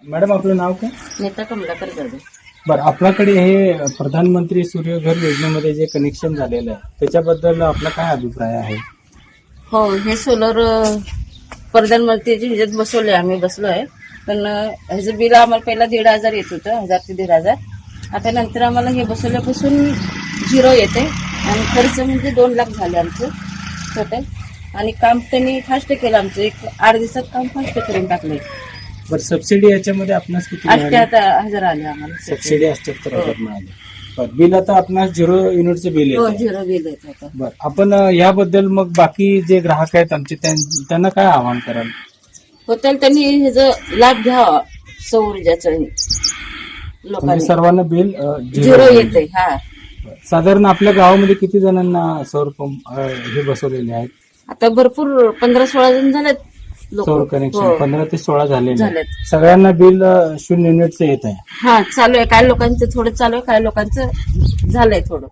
Madam आपलं नाव काय? नेता कमलाकर गर्दे. बरं, आपल्याकडे हे प्रधानमंत्री सूर्यघर योजनेमध्ये जे कनेक्शन झालेलं आहे त्याच्याबद्दल आपला काय अभिप्राय आहे? हो, हे सोलर प्रधानमंत्रीचे ह्याच्यात बसवले, आम्ही बसलो आहे. पण ह्याचं बिल आम्हाला पहिला 1,500 येत होतं, 1000 ते 1,500. आता नंतर आम्हाला हे बसवल्यापासून 0 येते आणि खर्च म्हणजे 2 लाख झाले आमचं टोटल. आणि काम त्यांनी फास्ट केलं आमचं, 8 दिवसात काम फास्ट करून टाकलंय. बरं, सबसिडी याच्यामध्ये आपणास किती मिळाली? 78,000 आले आम्हाला सबसिडी 78,000 मिळाली. बरं, बिल आता आपणास 0 युनिटचं बिल हो, येतं. 0 बिल येत होतं. बरं, आपण याबद्दल मग बाकी जे ग्राहक आहेत आमचे त्यांना काय आवाहन कराल? होतं त्यांनी ह्याचा लाभ घ्यावा, सौर ऊर्जाचं. म्हणजे लोकांनी सर्वांना बिल 0 येते. हा, साधारण आपल्या गावामध्ये किती जणांना सौर पंप हे बसवलेले आहेत? आता भरपूर 15-16 जण झालेत लोक. सौर कनेक्शन हो. 15 ते 16 झालेले आहेत. झालेत. सगळ्यांना बिल 0 युनिटचं येत आहे. हा, चालू आहे. काही लोकांचं थोडं चालू आहे, काही लोकांचं झालंय थोडं.